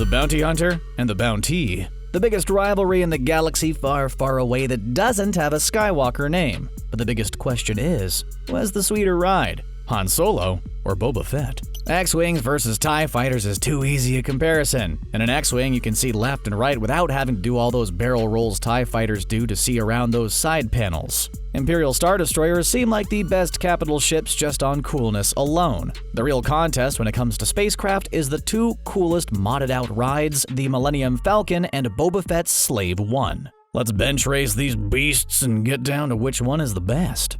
the bounty hunter and the bounty. The biggest rivalry in the galaxy far, far away that doesn't have a Skywalker name. But the biggest question is, what's the sweeter ride? Han Solo or Boba Fett? X-Wings versus TIE Fighters is too easy a comparison. In an X-Wing, you can see left and right without having to do all those barrel rolls TIE Fighters do to see around those side panels. Imperial Star Destroyers seem like the best capital ships just on coolness alone. The real contest when it comes to spacecraft is the two coolest modded out rides, the Millennium Falcon and Boba Fett's Slave One. Let's bench race these beasts and get down to which one is the best.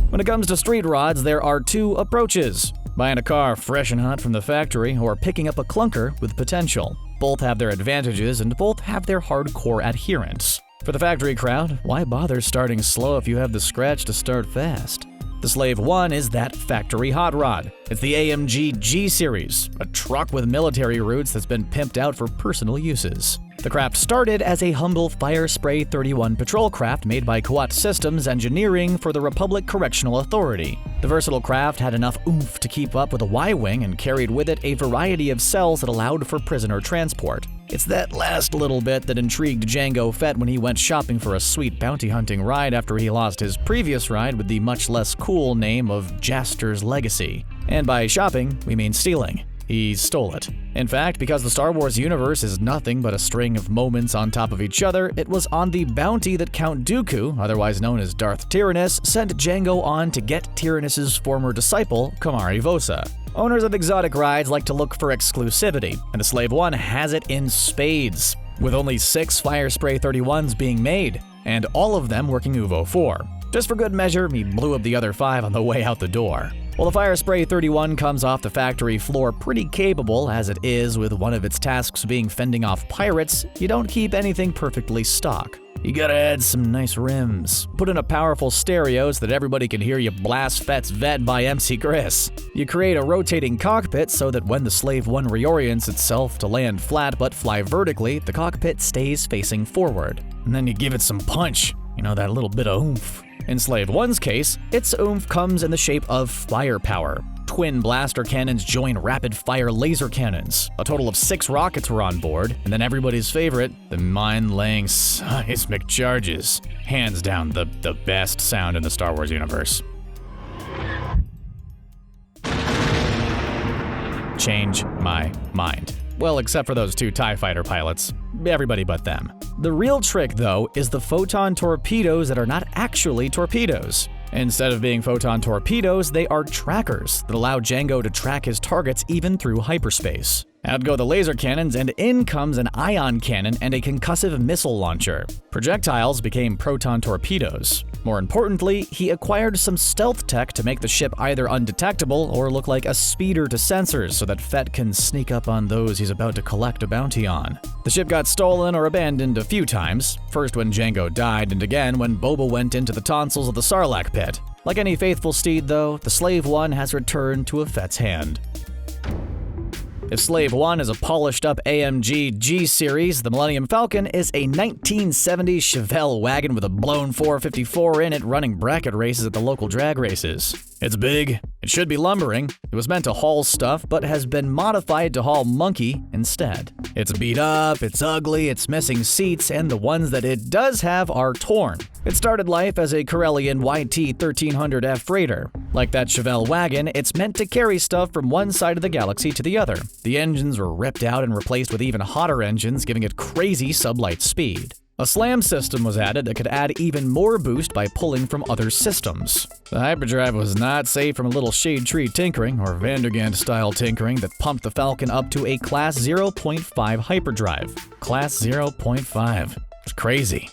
When it comes to street rods, there are two approaches: buying a car fresh and hot from the factory or picking up a clunker with potential. Both have their advantages and both have their hardcore adherents. For the factory crowd, why bother starting slow if you have the scratch to start fast? The Slave One is that factory hot rod. It's the AMG G Series, a truck with military roots that's been pimped out for personal uses. The craft started as a humble Fire Spray 31 patrol craft made by Kuat Systems Engineering for the Republic Correctional Authority. The versatile craft had enough oomph to keep up with a Y-wing and carried with it a variety of cells that allowed for prisoner transport. It's that last little bit that intrigued Jango Fett when he went shopping for a sweet bounty hunting ride after he lost his previous ride with the much less cool name of Jaster's Legacy. And by shopping, we mean stealing. He stole it. In fact, because the Star Wars universe is nothing but a string of moments on top of each other, it was on the bounty that Count Dooku, otherwise known as Darth Tyrannus, sent Jango on to get Tyrannus's former disciple, Kamari Vosa. Owners of exotic rides like to look for exclusivity, and the Slave One has it in spades, with only 6 Fire Spray 31s being made, and all of them working UVO 4. Just for good measure, he blew up the other 5 on the way out the door. While the Fire Spray 31 comes off the factory floor pretty capable as it is, with one of its tasks being fending off pirates, you don't keep anything perfectly stock. You gotta add some nice rims. Put in a powerful stereo so that everybody can hear you blast Fett's Vet by MC Chris. You create a rotating cockpit so that when the Slave One reorients itself to land flat but fly vertically, the cockpit stays facing forward. And then you give it some punch, that little bit of oomph. In Slave One's case, its oomph comes in the shape of firepower. Twin blaster cannons join rapid-fire laser cannons. A total of 6 rockets were on board, and then everybody's favorite, the mind-laying seismic charges. Hands down, the best sound in the Star Wars universe. Change my mind. Well, except for those 2 TIE fighter pilots. Everybody but them. The real trick, though, is the photon torpedoes that are not actually torpedoes. Instead of being photon torpedoes, they are trackers that allow Jango to track his targets even through hyperspace. Out go the laser cannons, and in comes an ion cannon and a concussive missile launcher. Projectiles became proton torpedoes. More importantly, he acquired some stealth tech to make the ship either undetectable or look like a speeder to sensors so that Fett can sneak up on those he's about to collect a bounty on. The ship got stolen or abandoned a few times, first when Jango died and again when Boba went into the tonsils of the Sarlacc pit. Like any faithful steed though, the Slave One has returned to a Fett's hand. If Slave One is a polished-up AMG G Series, the Millennium Falcon is a 1970s Chevelle wagon with a blown 454 in it running bracket races at the local drag races. It's big, it should be lumbering, it was meant to haul stuff, but has been modified to haul monkey instead. It's beat up, it's ugly, it's missing seats, and the ones that it does have are torn. It started life as a Corellian YT 1300F freighter. Like that Chevelle wagon, it's meant to carry stuff from one side of the galaxy to the other. The engines were ripped out and replaced with even hotter engines, giving it crazy sublight speed. A slam system was added that could add even more boost by pulling from other systems. The hyperdrive was not safe from a little shade tree tinkering or Vandergant-style tinkering that pumped the Falcon up to a Class 0.5 hyperdrive. Class 0.5. It's crazy.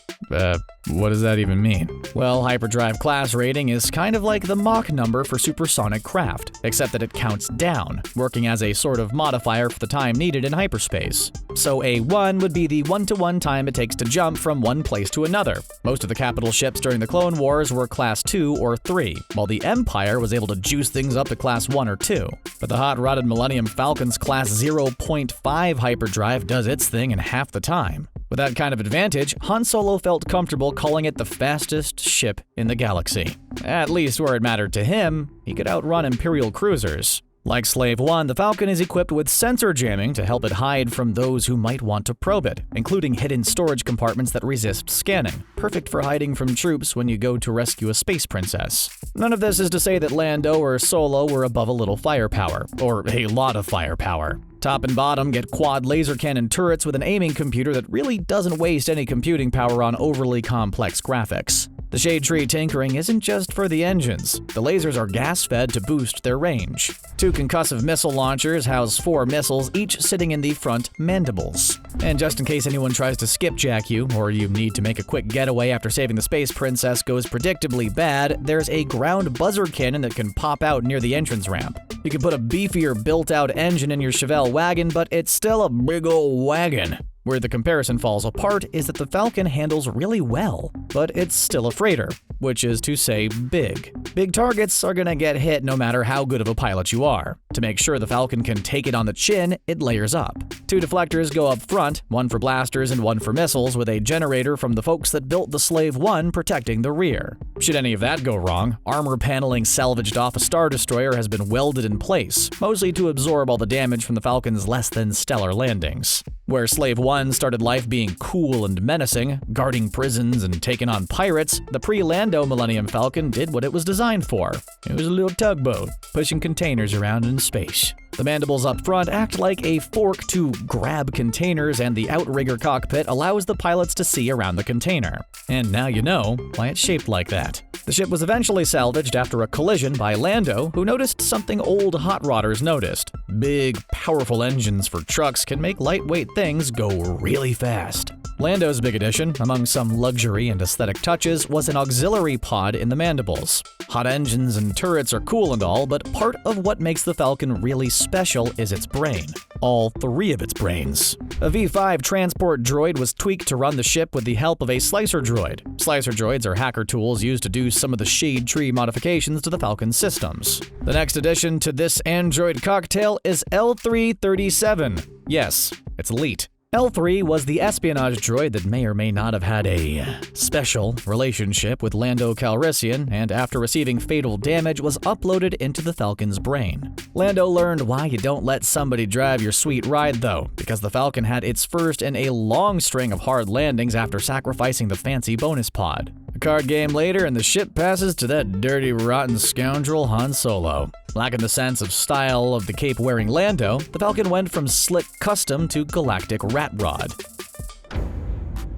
What does that even mean? Well, hyperdrive class rating is kind of like the Mach number for supersonic craft, except that it counts down, working as a sort of modifier for the time needed in hyperspace. So a 1 would be the 1-to-1 time it takes to jump from one place to another. Most of the capital ships during the Clone Wars were Class 2 or 3, while the Empire was able to juice things up to Class 1 or 2. But the hot-rodded Millennium Falcon's Class 0.5 hyperdrive does its thing in half the time. With that kind of advantage, Han Solo felt comfortable calling it the fastest ship in the galaxy. At least where it mattered to him, he could outrun Imperial cruisers. Like Slave One, the Falcon is equipped with sensor jamming to help it hide from those who might want to probe it, including hidden storage compartments that resist scanning, perfect for hiding from troops when you go to rescue a space princess. None of this is to say that Lando or Solo were above a little firepower, or a lot of firepower. Top and bottom get quad laser cannon turrets with an aiming computer that really doesn't waste any computing power on overly complex graphics. The shade tree tinkering isn't just for the engines. The lasers are gas-fed to boost their range. 2 concussive missile launchers house 4 missiles, each sitting in the front mandibles. And just in case anyone tries to skipjack you, or you need to make a quick getaway after saving the space princess goes predictably bad, there's a ground buzzer cannon that can pop out near the entrance ramp. You can put a beefier built-out engine in your Chevelle wagon, but it's still a big ol' wagon. Where the comparison falls apart is that the Falcon handles really well, but it's still a freighter, which is to say big. Big targets are gonna get hit no matter how good of a pilot you are. To make sure the Falcon can take it on the chin, it layers up. 2 deflectors go up front, one for blasters and one for missiles, with a generator from the folks that built the Slave One protecting the rear. Should any of that go wrong, armor paneling salvaged off a Star Destroyer has been welded in place, mostly to absorb all the damage from the Falcon's less than stellar landings. Where Slave One started life being cool and menacing, guarding prisons and taking on pirates, the pre-Lando Millennium Falcon did what it was designed for. It was a little tugboat, pushing containers around in space. The mandibles up front act like a fork to grab containers, and the outrigger cockpit allows the pilots to see around the container. And now you know why it's shaped like that. The ship was eventually salvaged after a collision by Lando, who noticed something old hot rodders noticed. Big, powerful engines for trucks can make lightweight things go really fast. Lando's big addition, among some luxury and aesthetic touches, was an auxiliary pod in the mandibles. Hot engines and turrets are cool and all, but part of what makes the Falcon really special is its brain. All 3 of its brains. A V5 transport droid was tweaked to run the ship with the help of a slicer droid. Slicer droids are hacker tools used to do some of the shade tree modifications to the Falcon's systems. The next addition to this android cocktail is L337. Yes, it's elite. L3 was the espionage droid that may or may not have had a special relationship with Lando Calrissian, and after receiving fatal damage was uploaded into the Falcon's brain. Lando learned why you don't let somebody drive your sweet ride though, because the Falcon had its first in a long string of hard landings after sacrificing the fancy bonus pod. A card game later and the ship passes to that dirty, rotten scoundrel Han Solo. Lacking the sense of style of the cape-wearing Lando, the Falcon went from slick custom to galactic rat rod.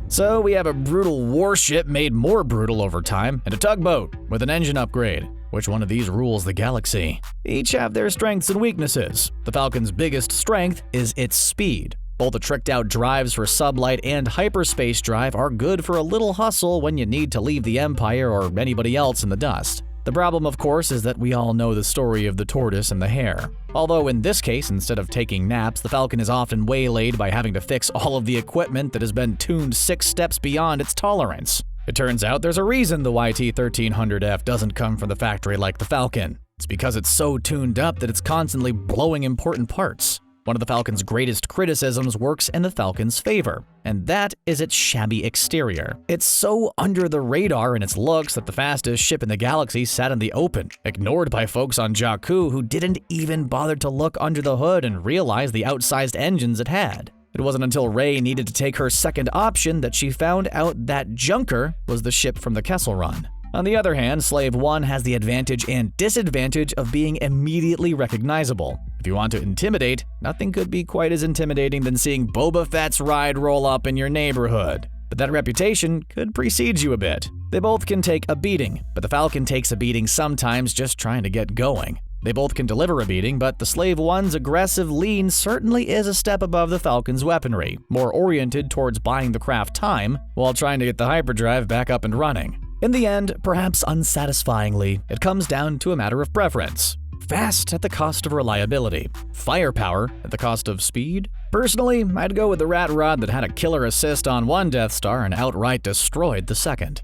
So we have a brutal warship made more brutal over time, and a tugboat with an engine upgrade. Which one of these rules the galaxy? Each have their strengths and weaknesses. The Falcon's biggest strength is its speed. Both the tricked-out drives for sublight and hyperspace drive are good for a little hustle when you need to leave the Empire or anybody else in the dust. The problem, of course, is that we all know the story of the tortoise and the hare. Although in this case, instead of taking naps, the Falcon is often waylaid by having to fix all of the equipment that has been tuned 6 steps beyond its tolerance. It turns out there's a reason the YT-1300F doesn't come from the factory like the Falcon. It's because it's so tuned up that it's constantly blowing important parts. One of the Falcon's greatest criticisms works in the Falcon's favor, and that is its shabby exterior. It's so under the radar in its looks that the fastest ship in the galaxy sat in the open, ignored by folks on Jakku who didn't even bother to look under the hood and realize the outsized engines it had. It wasn't until Rey needed to take her second option that she found out that Junker was the ship from the Kessell Run. On the other hand, Slave One has the advantage and disadvantage of being immediately recognizable. If you want to intimidate, nothing could be quite as intimidating than seeing Boba Fett's ride roll up in your neighborhood. But that reputation could precede you a bit. They both can take a beating, but the Falcon takes a beating sometimes just trying to get going. They both can deliver a beating, but the Slave One's aggressive lean certainly is a step above the Falcon's weaponry, more oriented towards buying the craft time while trying to get the hyperdrive back up and running. In the end, perhaps unsatisfyingly, it comes down to a matter of preference. Fast at the cost of reliability. Firepower at the cost of speed. Personally, I'd go with the rat rod that had a killer assist on one Death Star and outright destroyed the second.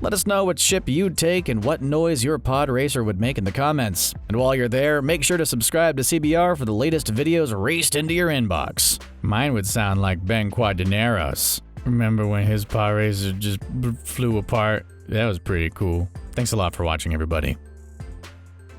Let us know what ship you'd take and what noise your pod racer would make in the comments. And while you're there, make sure to subscribe to CBR for the latest videos raced into your inbox. Mine would sound like Ben Quadineros. Remember when his pod racer just flew apart? That was pretty cool. Thanks a lot for watching, everybody.